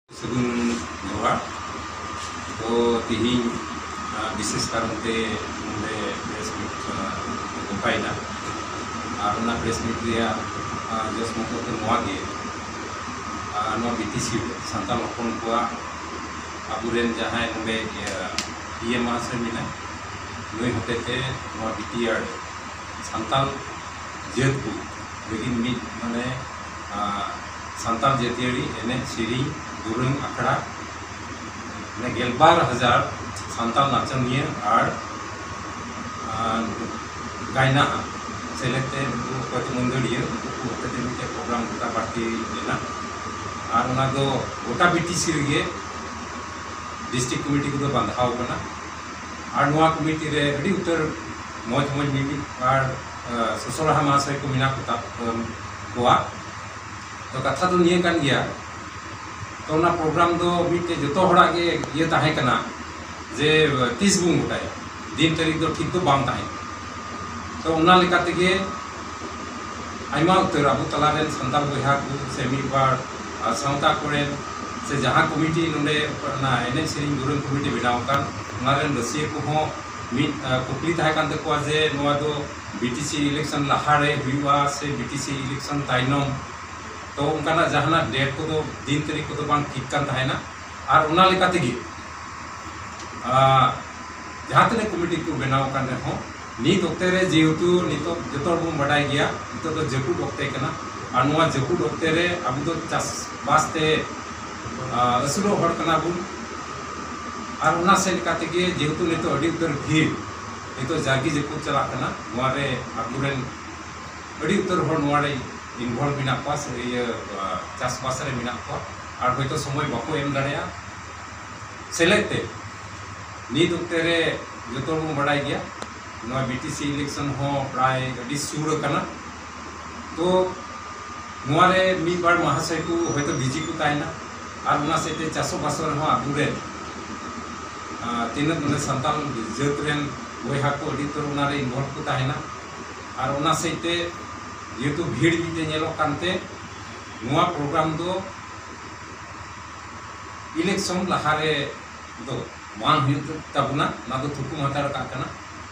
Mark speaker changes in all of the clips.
Speaker 1: Segun Jawa तो तिहिं विशेष कारणते नोंडे press meet गोपायना और ना प्रेस मीट रिया जस मतो नोवागे नोवा बीटीसी सान्ताल हपन कोआ आबुरेन जहां नोंडे पीएम मासे मिना नोई होतेते नोवा बीटीआर सान्ताल जेत को लेकिन मिट माने सान्ताल जेतियारी एने सिरी दुरुं आखड़ा ने 12,000 सान्ताल नाचनिया और गायना सेलेक्टे कोई मंदिरिया होते मिटे प्रोग्राम गोटा पार्टी लेना और उना दो गोटा बीटीसी रे डिस्ट्रिक्ट कमिटी को बांधाव कना और नोआ कमिटी रे अड़ी उत्तर मौज मौज मिमी और ससुराहा मासे को मिना कोआ तो कथा तो निये कान गया तो ना प्रोग्राम दो मिटे जतो हड़ा के ये ताहे कना जे 30 बुं गोटाय दिन तारीख दो ठीक तो बाम ताहे तो उना लेका तेगे आइमा उत्तर अबु तला रेन संताल बहा को से मिबार सावता कोरेन से जहां कमिटी नोंडे ना एने सेरिंग दुरन कमिटी बनाव कान उना रेन रसिए को हो मिट कुकली ताहे कान तको जे नोआ दो बीटीसी इलेक्शन लहारे हुआ से बीटीसी इलेक्शन ताइनम तो उनका जहां डेट को तो दिन तारीख को तो बांग ठीक कान ताहेना और उना लेका तेगे जहां तने कमिटी को बनाव कान हो नीत ओक्ते रे जेहेतु नितो जतो बो बडाय गया नितो तो जकुट ओक्ते कना और नोआ जकुट ओक्ते रे अब तो चास बास्ते असुलो हड़ कना बुन और उना से लेका तेगे जेहेतु नितो अडी उतर भीड़ नितो जागी जकुट चला कना नोआ रे अबुरेन अडी उतर हड़ नोआ रे इनवॉल्व मिना को ये चास बास रे मिना को और होय तो समय बाको एम दाड़िया सेलेते नीत ओक्ते रे जतो बो बडाय गया नोआ बीटीसी इलेक्शन हो प्राय अडी सुर कना तो नोआ रे मी बार महाशय को होय तो बिजी को तायना और उना सेते चासो बासर हो आबुरे तीन मने संताल जेत रेन बयहा को अडी तो उना रे इनवॉल्व को तायना और उना सेते ये तो भीड़ बीते नेलो कानते नोआ प्रोग्राम दो इलेक्शन लहारे दो मान हुई तबना ना तो थुकु मातार का कना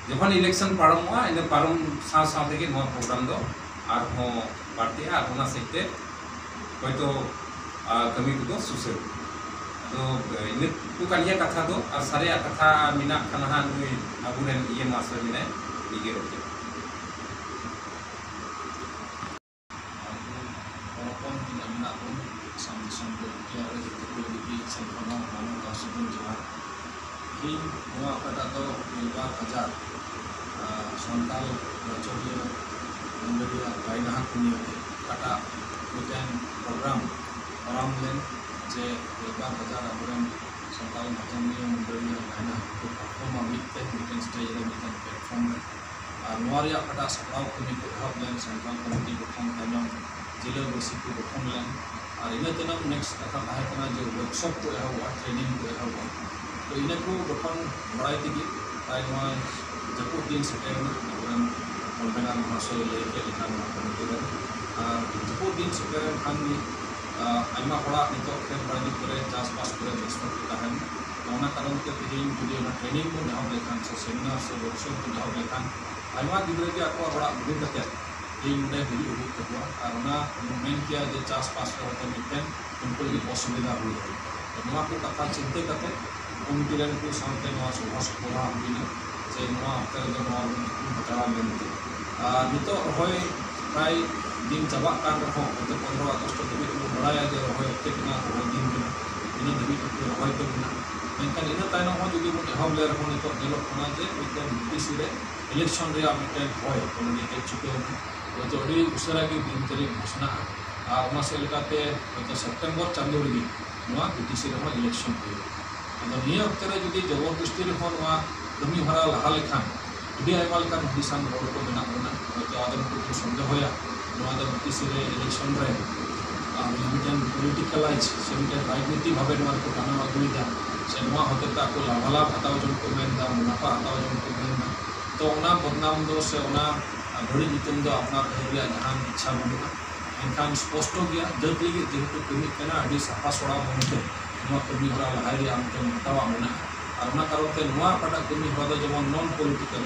Speaker 1: जखन इलेक्शन पारमवा इन पारम साथ साथ के नोआ प्रोग्राम दो आर हो पार्टी आर होना सहिते कोई तो कमी को दो सुसे तो इन को कानिया कथा दो और सारे कथा मिना कनहा नुई अबुरेन ये मासर मिने निगे रोके
Speaker 2: संताल रचोलिया मंडलिया गायना कुनिया काटा मिटेन प्रोग्राम आराम लेन जे 12,000 अबुरेन संताल नाचनिया मंडलिया गायना को परफॉर्म मिटते मिटेन स्टेज रे मिटेन प्लेटफॉर्म रे और नोरिया काटा सप्लाव कुनि को हब लेन सेंट्रल कमिटी गठन तायम जिला बसी को गठन लेन और इन तनम नेक्स्ट कथा ताहे कना जे वर्कशॉप को एहवा ट्रेनिंग को एहवा तो इन को गठन बड़ाई तिगी ताई नोआ जको दिन सेटेरना अबुरेन कन्वेनर महाशय लेके लिखा नोआ कमिटी रे और जको दिन सेटेरन खान नि आइमा हड़ा नितो खेत बाड़ी करे चास पास करे व्यस्त ताहेन ओना कारण के तिहिं जुदी ओना ट्रेनिंग को नाम लेखान से सेमिनार से वर्कशॉप को नाम लेखान आइमा गिदरे के आको बड़ा बुद्धि कते इन ने हिरी उही तको और ओना मेन किया जे चास पास होते मिटेन उनको की असुविधा हुई है तो नोआ को कथा चिंते कते कमिटी रे को सामते नोआ सुभाष कोला हुईना जे नोआ अक्तर दो नोआ बता लेनते नितो होय प्राय दिन चाबा कान रहो तो 15 अगस्त धबी को बड़ाया जे होय तेकना होय दिन के इन धबी को होय तो बिना मेनकान इन तायनो हो जुदी मो हम ले रहो नितो दिलो खना जे मिटेन बीटीसी रे इलेक्शन रे मिटेन होय कोनी के चुके तो अड़ी उसरा की दिन तारीख घोषणा आ ओना से लेकाते तो सितंबर चांदो रे नोआ बीटीसी रे इलेक्शन होय तो निय अक्तरे जुदी जबरदस्ती रे हो नोआ कमी भरा लहा लेखान अभी आयमा लेखान दिसान रोड को बना बना तो आदम को संदेह होया नोआ द बीटीसी रे इलेक्शन रे मिटेन पॉलिटिकलाइज से मिटेन राजनीति भावे नोआ को टाना अगुइदा से नोआ होते ता को लाभालाभ हताव जन को मेनदा मुनाफा हताव जन को मेनदा तो ओना बदनाम दो से ओना घड़ी नितम दो अपना कहरिया जहां इच्छा बनुआ एनखान स्पष्ट गया जब लगे जेहेतु कमी कना अड़ी साफा सोड़ा बनते ᱱᱚᱣᱟ ᱠᱟᱹᱢᱤ ᱦᱚᱨᱟ ᱞᱟᱦᱟᱭ ᱨᱮᱭᱟᱜ ᱢᱤᱫᱴᱮᱱ ᱦᱟᱛᱟᱣᱟ ᱢᱮᱱᱟᱜᱼᱟ ᱟᱨ ᱚᱱᱟ ᱠᱟᱨᱚᱱ ᱛᱮ ᱱᱚᱣᱟ ᱚᱠᱟᱴᱟᱜ ᱠᱟᱹᱢᱤ ᱦᱚᱨᱟ ᱫᱚ ᱡᱮᱢᱚन ᱱᱚᱱ ᱯᱚलिटिकल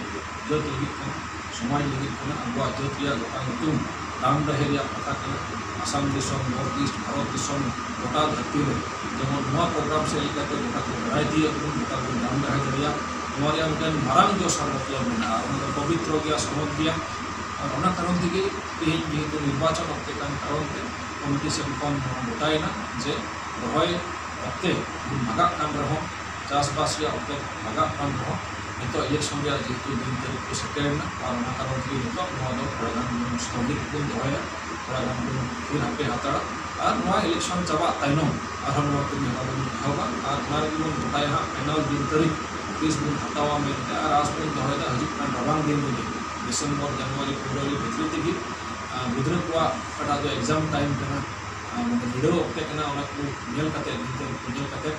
Speaker 2: ᱡᱟᱹᱛ ᱞᱟᱹᱜᱤᱫ ᱠᱟᱱᱟ समाज लगित कना आबुआ जात रिया गोटा नुतुम दाम दहे रिया कथा कना आसाम दिसम नॉर्थ ईस्ट भारत दिसम गोटा धरती रे जेमन नवा प्रोग्राम से लेकर गोटा को बड़ाई दिए गोटा को दाम दहे रिया नवा रिया मिटन मारांग जो सर मतलब मेना और पवित्र गया समझ दिया और ओना कारण दिगे तेज जेहेतु निर्वाचन अक्ते कान कारण ते कमिटी से कौन गोटायना जे रहय अक्ते भागा कान रहो चासबास रिया अक्ते भागा कान रहो नितो इलेक्शन रिया जेहेतु दिन तारीख को सेटेलना और ओना कारण दिगे नितो नवा दो थोड़ा स्थगित बन दोया थोड़ा गान फिर हापे हाताड़ा और नवा इलेक्शन चाबा ताइनम और हम नवा कमी हबा होगा और ओना रे बन गोटाय हा फाइनल दिन तारीख 30 दिन हतावा मेनते और आज बन दोया हजिक कान रबांग दिन दिगे डिसेंबर जनवरी फेब्रुआरी भितरी तेगी गिद्रा को कटा दो एग्जाम टाइम कना माने भिडियो ओक्ते कना ओना को नेल कते नेल कते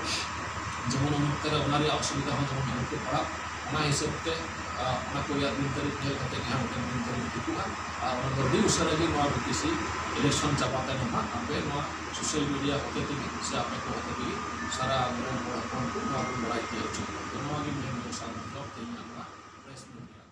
Speaker 2: जेमन उनकर ओनारी असुविधा हो जेमन हमको पड़ा ओना हिसाब ते ओना को या दिन तारीख नेल कते हम दिन तारीख दिकुआ और ओना बड़ी उसरा जे नवा बीटीसी इलेक्शन चापाते नमा आपे नवा सोशल मीडिया होते तेगी से आपे को होते तेगी सारा ग्राम को नवा को बढ़ाई के नवा की मेन साल मतलब तेगी नवा प्रेस मीडिया